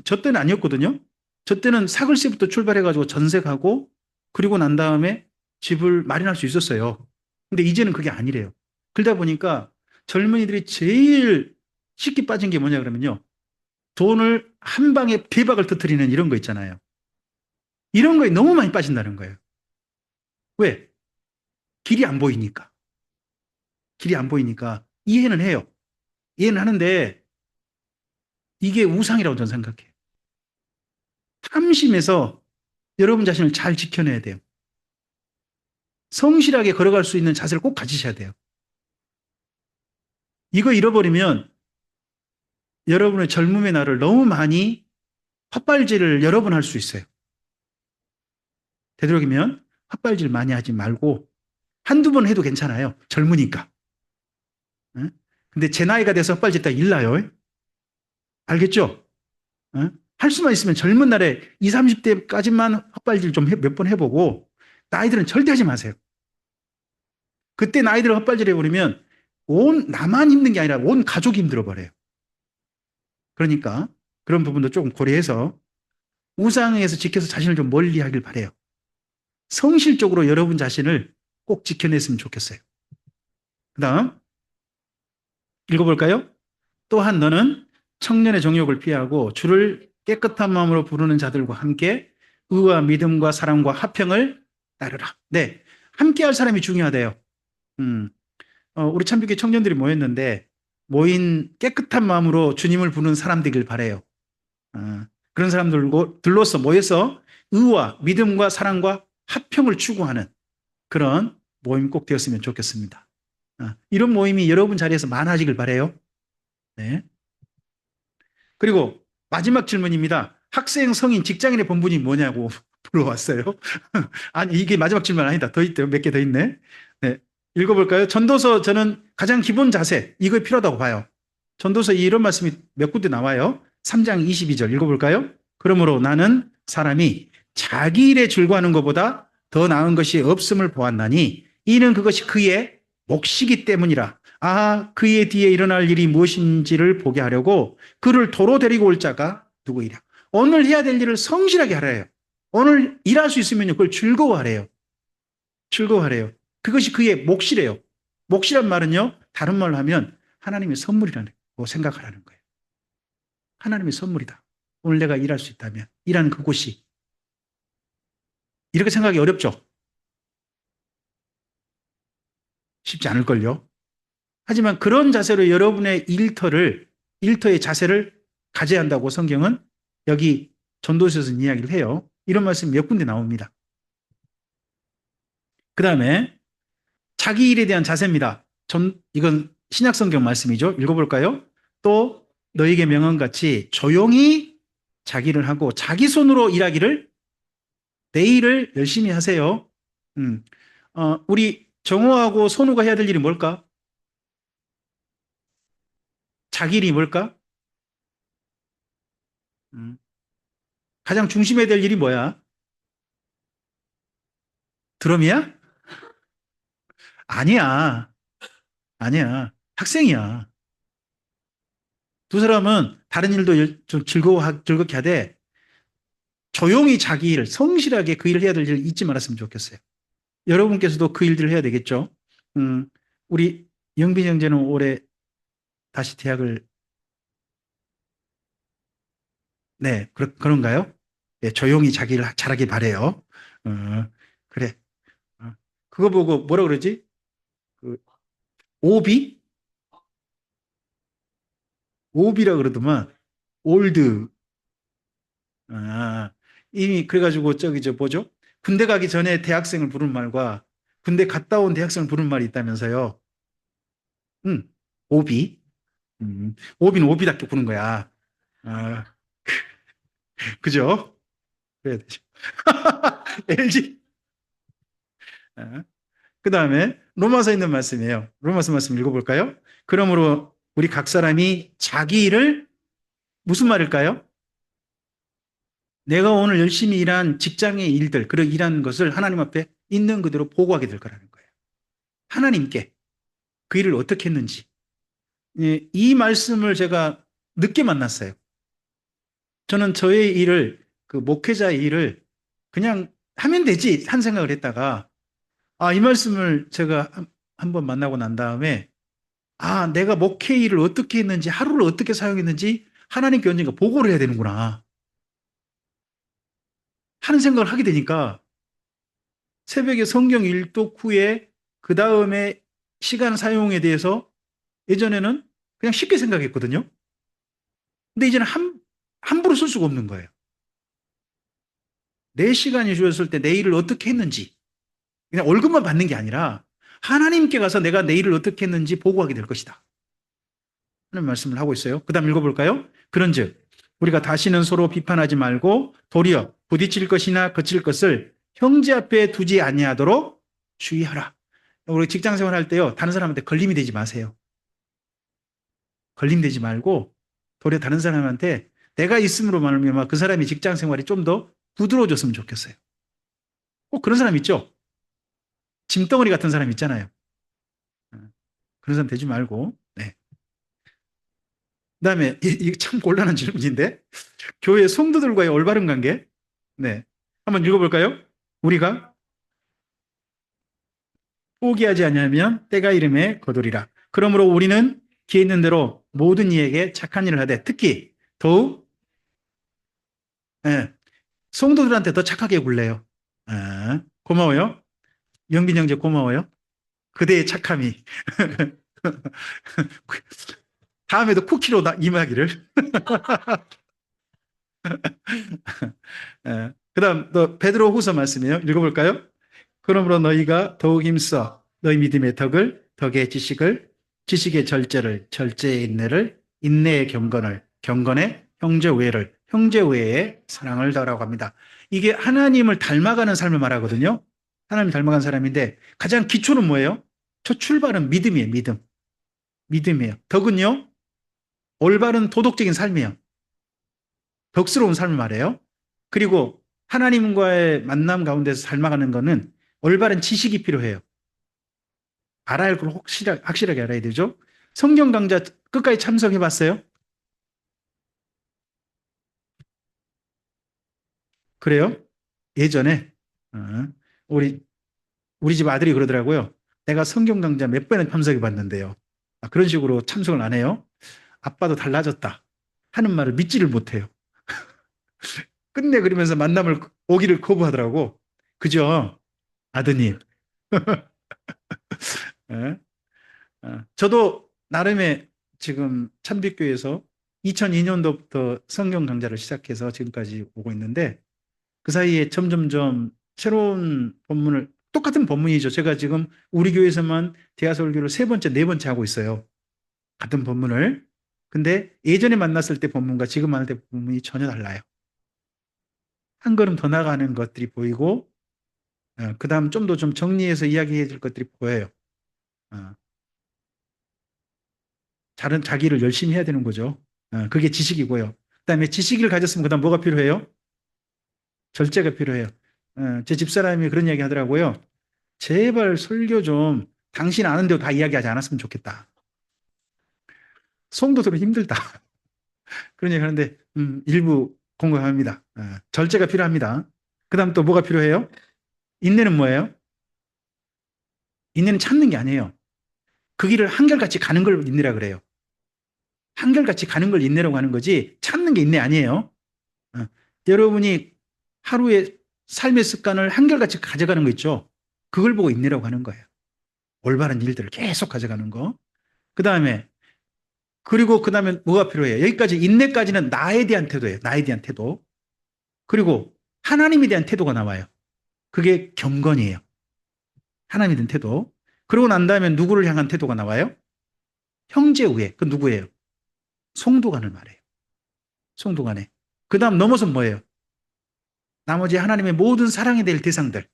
저 때는 아니었거든요. 저 때는 사글세부터 출발해가지고 전세 가고 그리고 난 다음에 집을 마련할 수 있었어요. 근데 이제는 그게 아니래요. 그러다 보니까 젊은이들이 제일 쉽게 빠진 게 뭐냐 그러면요. 돈을 한 방에 대박을 터뜨리는 이런 거 있잖아요. 이런 거에 너무 많이 빠진다는 거예요. 왜? 길이 안 보이니까. 길이 안 보이니까 이해는 해요. 이해는 하는데 이게 우상이라고 저는 생각해요. 탐심에서 여러분 자신을 잘 지켜내야 돼요. 성실하게 걸어갈 수 있는 자세를 꼭 가지셔야 돼요. 이거 잃어버리면 여러분의 젊음의 날을 너무 많이 헛발질을 여러 번 할 수 있어요. 되도록이면 헛발질 많이 하지 말고 한두 번 해도 괜찮아요. 젊으니까. 응? 근데 제 나이가 돼서 헛발질 딱 일나요. 알겠죠? 어? 할 수만 있으면 젊은 날에 20, 30대까지만 헛발질 좀 몇 번 해보고 나이들은 절대 하지 마세요. 그때 나이들을 헛발질 해버리면 온 나만 힘든 게 아니라 온 가족이 힘들어 버려요. 그러니까 그런 부분도 조금 고려해서 우상에서 지켜서 자신을 좀 멀리 하길 바래요. 성실적으로 여러분 자신을 꼭 지켜냈으면 좋겠어요. 그 다음 읽어볼까요? 또한 너는 청년의 정욕을 피하고 주를 깨끗한 마음으로 부르는 자들과 함께 의와 믿음과 사랑과 화평을 따르라. 네, 함께 할 사람이 중요하대요. 음, 우리 참교회 청년들이 모였는데 모인 깨끗한 마음으로 주님을 부르는 사람 되길 바래요. 그런 사람들로서 모여서 의와 믿음과 사랑과 화평을 추구하는 그런 모임 꼭 되었으면 좋겠습니다. 이런 모임이 여러분 자리에서 많아지길 바래요. 네. 그리고 마지막 질문입니다. 학생, 성인, 직장인의 본분이 뭐냐고 물어봤어요. 아니, 이게 마지막 질문 아니다. 더 있대요. 몇 개 더 있네. 네. 읽어볼까요? 전도서 저는 가장 기본 자세, 이거 필요하다고 봐요. 전도서 이런 말씀이 몇 군데 나와요. 3장 22절 읽어볼까요? 그러므로 나는 사람이 자기 일에 즐거워하는 것보다 더 나은 것이 없음을 보았나니 이는 그것이 그의 몫이기 때문이라. 그의 뒤에 일어날 일이 무엇인지를 보게 하려고 그를 도로 데리고 올 자가 누구이랴. 오늘 해야 될 일을 성실하게 하래요. 오늘 일할 수 있으면 그걸 즐거워하래요. 즐거워하래요. 그것이 그의 몫이래요. 몫이란 말은요, 다른 말로 하면 하나님의 선물이라고 생각하라는 거예요. 하나님의 선물이다. 오늘 내가 일할 수 있다면, 일하는 그곳이. 이렇게 생각하기 어렵죠? 쉽지 않을걸요? 하지만 그런 자세로 여러분의 일터의 자세를 가져야 한다고 성경은 여기 전도서에서 이야기를 해요. 이런 말씀이 몇 군데 나옵니다. 그 다음에 자기 일에 대한 자세입니다. 이건 신약성경 말씀이죠. 읽어볼까요? 또 너에게 명언같이 조용히 자기 일을 하고 자기 손으로 일하기를 내 일을 열심히 하세요. 우리 정호하고 선우가 해야 될 일이 뭘까? 자기 일이 뭘까? 가장 중심해야 될 일이 뭐야? 드럼이야? 아니야. 아니야. 학생이야. 두 사람은 다른 일도 좀 즐겁게 하되 조용히 자기 일, 성실하게 그 일을 해야 될 일을 잊지 말았으면 좋겠어요. 여러분께서도 그 일들을 해야 되겠죠. 우리 영빈 형제는 올해 다시 대학을, 네, 그런가요? 네, 조용히 자기 일 잘하길 바래요. 그래. 그거 보고 뭐라 그러지? 그 오비? 오비라 그러더만, 올드. 아, 이미 그래가지고 저기 뭐죠? 군대 가기 전에 대학생을 부른 말과 군대 갔다 온 대학생을 부른 말이 있다면서요. 오비. 오비는 오비답게 부는 거야. 아, 그죠? 그래야 되죠. LG. 그 다음에 로마서에 있는 말씀이에요. 로마서 말씀 읽어볼까요? 그러므로 우리 각 사람이 자기 일을 무슨 말일까요? 내가 오늘 열심히 일한 직장의 일들, 그런 일한 것을 하나님 앞에 있는 그대로 보고하게 될 거라는 거예요. 하나님께 그 일을 어떻게 했는지. 이 말씀을 제가 늦게 만났어요. 저는 저의 일을, 그 목회자의 일을 그냥 하면 되지 한 생각을 했다가, 이 말씀을 제가 한 번 만나고 난 다음에, 내가 목회 일을 어떻게 했는지, 하루를 어떻게 사용했는지 하나님께 언젠가 보고를 해야 되는구나 하는 생각을 하게 되니까 새벽에 성경 일독 후에 그 다음에 시간 사용에 대해서 예전에는 그냥 쉽게 생각했거든요. 근데 이제는 함부로 쓸 수가 없는 거예요. 내 시간이 주어졌을 때 내 일을 어떻게 했는지, 그냥 월급만 받는 게 아니라 하나님께 가서 내가 내 일을 어떻게 했는지 보고하게 될 것이다 하는 말씀을 하고 있어요. 그 다음 읽어볼까요? 그런즉 우리가 다시는 서로 비판하지 말고 도리어 부딪힐 것이나 거칠 것을 형제 앞에 두지 아니하도록 주의하라. 우리 직장 생활할 때요, 다른 사람한테 걸림이 되지 마세요. 걸림되지 말고 도리어 다른 사람한테 내가 있음으로 말미암아 그 사람이 직장 생활이 좀 더 부드러워졌으면 좋겠어요. 꼭 그런 사람 있죠? 짐덩어리 같은 사람 있잖아요. 어, 그런 사람 되지 말고. 네. 그다음에 이게 참 곤란한 질문인데 교회 성도들과의 올바른 관계. 네. 한번 읽어볼까요? 우리가 포기하지 않으면 때가 이름에 거두리라. 그러므로 우리는 기회 있는 대로 모든 이에게 착한 일을 하되 특히 더욱 예, 성도들한테 더 착하게 굴래요. 아, 고마워요. 영빈 형제 고마워요. 그대의 착함이 다음에도 쿠키로 임하기를. 그다음 또 베드로 후서 말씀이에요. 읽어볼까요? 그러므로 너희가 더욱 힘써 너희 믿음의 덕을 덕의 지식을 지식의 절제를 절제의 인내를 인내의 경건을 경건의 형제 우애를 형제 우애의 사랑을 더하라고 합니다. 이게 하나님을 닮아가는 삶을 말하거든요. 하나님 닮아가는 사람인데 가장 기초는 뭐예요? 첫 출발은 믿음이에요. 믿음. 믿음이에요. 덕은요? 올바른 도덕적인 삶이에요. 덕스러운 삶을 말해요. 그리고 하나님과의 만남 가운데서 삶아가는 거는 올바른 지식이 필요해요. 알아야 할 걸 확실하게 알아야 되죠. 성경 강좌 끝까지 참석해 봤어요? 그래요? 예전에 어, 우리 우리 집 아들이 그러더라고요. 내가 성경 강좌 몇 번이나 참석해 봤는데요. 아, 그런 식으로 참석을 안 해요. 아빠도 달라졌다 하는 말을 믿지를 못해요. 끝내 그러면서 만남을 오기를 거부하더라고. 그죠? 아드님. 예? 저도 나름의 지금 참빛교회에서 2002년도부터 성경 강좌를 시작해서 지금까지 오고 있는데 그 사이에 점점점 새로운 본문을 똑같은 본문이죠. 제가 지금 우리 교회에서만 대하설교를 세 번째, 네 번째 하고 있어요. 같은 본문을. 근데 예전에 만났을 때 본문과 지금 만날 때 본문이 전혀 달라요. 한 걸음 더 나가는 것들이 보이고 그 다음 좀 더 좀 정리해서 이야기해 줄 것들이 보여요. 어, 다른 자기를 열심히 해야 되는 거죠. 그게 지식이고요. 그다음에 지식을 가졌으면 그다음 뭐가 필요해요? 절제가 필요해요. 제 집사람이 그런 이야기 하더라고요. 제발 설교 좀 당신 아는 대로 다 이야기하지 않았으면 좋겠다. 송도들은 힘들다. 그런 얘기 하는데 일부 공감합니다. 절제가 필요합니다. 그다음 또 뭐가 필요해요? 인내는 뭐예요? 인내는 참는 게 아니에요. 그 길을 한결같이 가는 걸 인내라 그래요. 한결같이 가는 걸 인내라고 하는 거지 참는 게 인내 아니에요. 어, 여러분이 하루의 삶의 습관을 한결같이 가져가는 거 있죠. 그걸 보고 인내라고 하는 거예요. 올바른 일들을 계속 가져가는 거. 그 다음에 그리고 그 다음에 뭐가 필요해요? 여기까지 인내까지는 나에 대한 태도예요. 나에 대한 태도. 그리고 하나님에 대한 태도가 나와요. 그게 경건이에요. 하나님에 대한 태도. 그러고 난 다음에 누구를 향한 태도가 나와요? 형제 우애. 그 누구예요? 송도간을 말해요. 송도간에. 그 다음 넘어서 뭐예요? 나머지 하나님의 모든 사랑에 대할 대상들.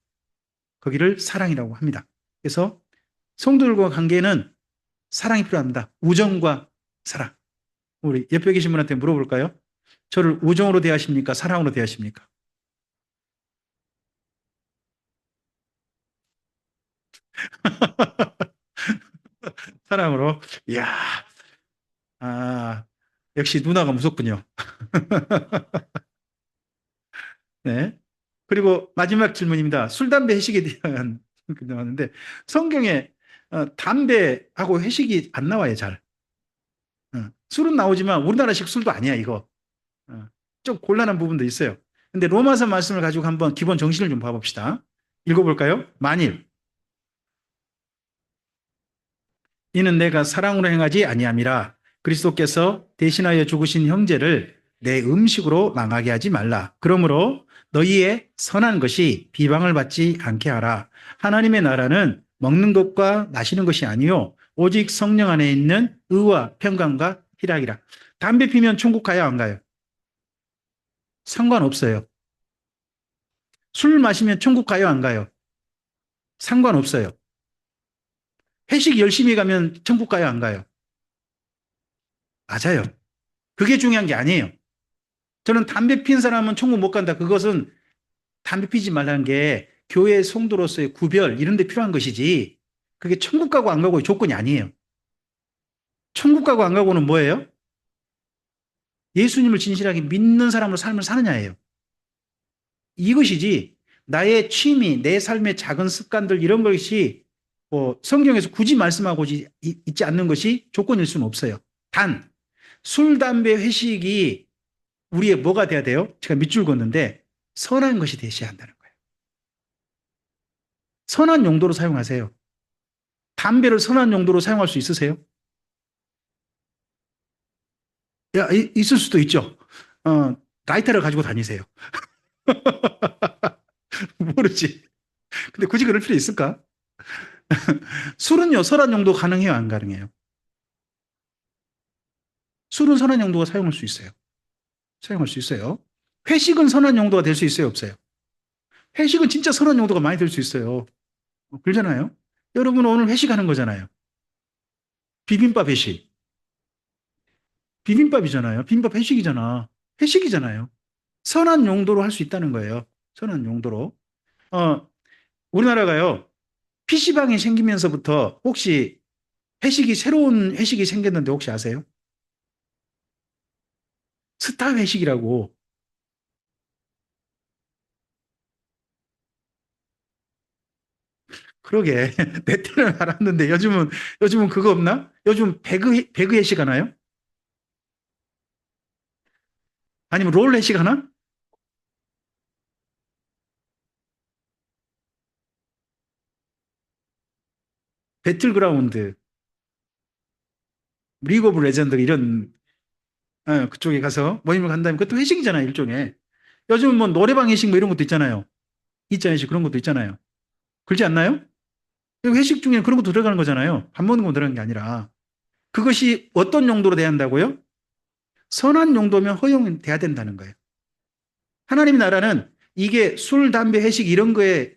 거기를 사랑이라고 합니다. 그래서 성도들과 관계는 사랑이 필요합니다. 우정과 사랑. 우리 옆에 계신 분한테 물어볼까요? 저를 우정으로 대하십니까? 사랑으로 대하십니까? 사랑으로. 이야, 아, 역시 누나가 무섭군요. 네. 그리고 마지막 질문입니다. 술, 담배, 회식에 대한 나왔는데 성경에 담배하고 회식이 안 나와요, 잘. 술은 나오지만 우리나라식 술도 아니야, 이거. 어, 좀 곤란한 부분도 있어요. 근데 로마서 말씀을 가지고 한번 기본 정신을 좀 봐봅시다. 읽어볼까요? 만일 이는 내가 사랑으로 행하지 아니함이라 그리스도께서 대신하여 죽으신 형제를 내 음식으로 망하게 하지 말라. 그러므로 너희의 선한 것이 비방을 받지 않게 하라. 하나님의 나라는 먹는 것과 마시는 것이 아니요 오직 성령 안에 있는 의와 평강과 희락이라. 담배 피면 천국 가요 안 가요? 상관없어요. 술 마시면 천국 가요 안 가요? 상관없어요. 회식 열심히 가면 천국 가요 안 가요? 맞아요. 그게 중요한 게 아니에요. 저는 담배 핀 사람은 천국 못 간다. 그것은 담배 피지 말라는 게 교회 성도로서의 구별 이런 데 필요한 것이지 그게 천국 가고 안 가고의 조건이 아니에요. 천국 가고 안 가고는 뭐예요? 예수님을 진실하게 믿는 사람으로 삶을 사느냐예요. 이것이지 나의 취미, 내 삶의 작은 습관들 이런 것이 뭐 성경에서 굳이 말씀하고 있지 않는 것이 조건일 수는 없어요. 단 술, 담배, 회식이 우리의 뭐가 돼야 돼요? 제가 밑줄 걷는데 선한 것이 되셔야 한다는 거예요. 선한 용도로 사용하세요. 담배를 선한 용도로 사용할 수 있으세요? 야, 있을 수도 있죠. 라이터를 가지고 다니세요. 모르지. 근데 굳이 그럴 필요 있을까? 술은요, 선한 용도 가능해요, 안 가능해요? 술은 선한 용도가 사용할 수 있어요. 사용할 수 있어요. 회식은 선한 용도가 될 수 있어요, 없어요? 회식은 진짜 선한 용도가 많이 될 수 있어요. 그러잖아요. 여러분 오늘 회식하는 거잖아요. 비빔밥 회식. 비빔밥이잖아요. 비빔밥 회식이잖아. 회식이잖아요. 선한 용도로 할 수 있다는 거예요. 선한 용도로. 어, 우리나라가요. PC방이 생기면서부터 혹시 새로운 회식이 생겼는데 혹시 아세요? 스타 회식이라고. 그러게. 내 때는 알았는데 요즘은 그거 없나? 요즘 배그 회식 하나요? 아니면 롤 회식 하나? 배틀그라운드, 리그 오브 레전드 이런 그쪽에 가서 모임을 간다면 그것도 회식이잖아요, 일종의. 요즘은 뭐 노래방 회식 뭐 이런 것도 있잖아요. 이자 회식 그런 것도 있잖아요. 그렇지 않나요? 회식 중에 그런 것도 들어가는 거잖아요. 밥 먹는 거 들어가는 게 아니라. 그것이 어떤 용도로 돼야 한다고요? 선한 용도면 허용돼야 된다는 거예요. 하나님의 나라는 이게 술, 담배, 회식 이런 거에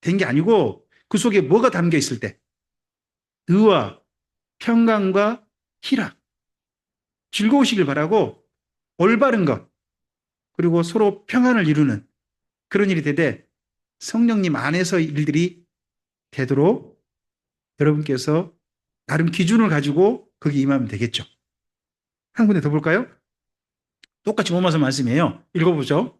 된 게 아니고 그 속에 뭐가 담겨 있을 때 의와 평강과 희락, 즐거우시길 바라고 올바른 것 그리고 서로 평안을 이루는 그런 일이 되되 성령님 안에서 일들이 되도록 여러분께서 나름 기준을 가지고 거기 임하면 되겠죠. 한 군데 더 볼까요? 똑같이 오마서 말씀이에요. 읽어보죠.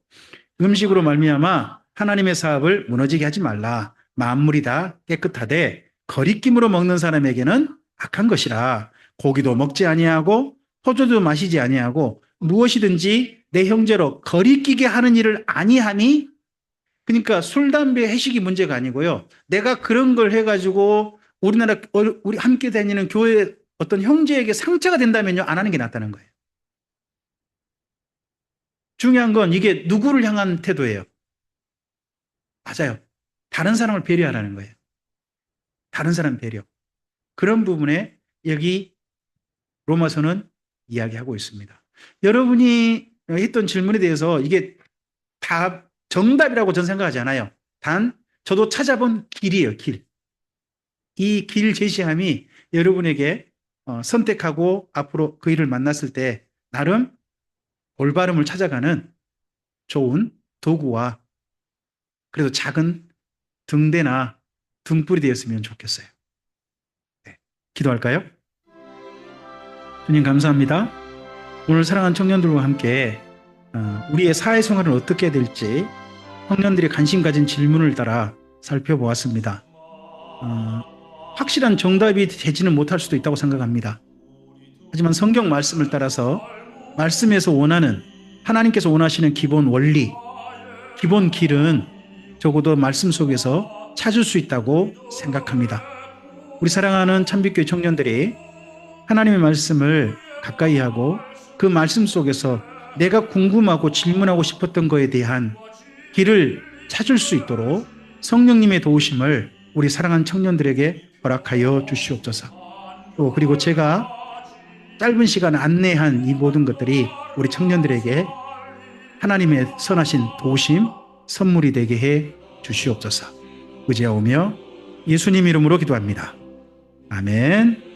음식으로 말미암아 하나님의 사업을 무너지게 하지 말라. 만물이 다 깨끗하되 거리낌으로 먹는 사람에게는 악한 것이라. 고기도 먹지 아니하고 포도도 마시지 아니하고 무엇이든지 내 형제로 거리끼게 하는 일을 아니하니. 그러니까 술, 담배, 회식이 문제가 아니고요. 내가 그런 걸 해가지고 우리 함께 다니는 교회 어떤 형제에게 상처가 된다면요, 안 하는 게 낫다는 거예요. 중요한 건 이게 누구를 향한 태도예요. 맞아요. 다른 사람을 배려하라는 거예요. 다른 사람 배려. 그런 부분에 여기 로마서는 이야기하고 있습니다. 여러분이 했던 질문에 대해서 이게 다 정답이라고 저는 생각하지 않아요. 단 저도 찾아본 길이에요. 길. 이 길 제시함이 여러분에게 선택하고 앞으로 그 일을 만났을 때 나름 올바름을 찾아가는 좋은 도구와 그래도 작은 등대나 등불이 되었으면 좋겠어요. 네. 기도할까요? 주님 감사합니다. 오늘 사랑하는 청년들과 함께 우리의 사회생활을 어떻게 해야 될지 청년들이 관심 가진 질문을 따라 살펴보았습니다. 확실한 정답이 되지는 못할 수도 있다고 생각합니다. 하지만 성경 말씀을 따라서 말씀에서 원하는 하나님께서 원하시는 기본 원리, 기본 길은 적어도 말씀 속에서 찾을 수 있다고 생각합니다. 우리 사랑하는 참빛교회 청년들이 하나님의 말씀을 가까이 하고 그 말씀 속에서 내가 궁금하고 질문하고 싶었던 것에 대한 길을 찾을 수 있도록 성령님의 도우심을 우리 사랑하는 청년들에게 허락하여 주시옵소서. 또 그리고 제가 짧은 시간 안내한 이 모든 것들이 우리 청년들에게 하나님의 선하신 도우심, 선물이 되게 해 주시옵소서. 의지하오며 예수님 이름으로 기도합니다. 아멘.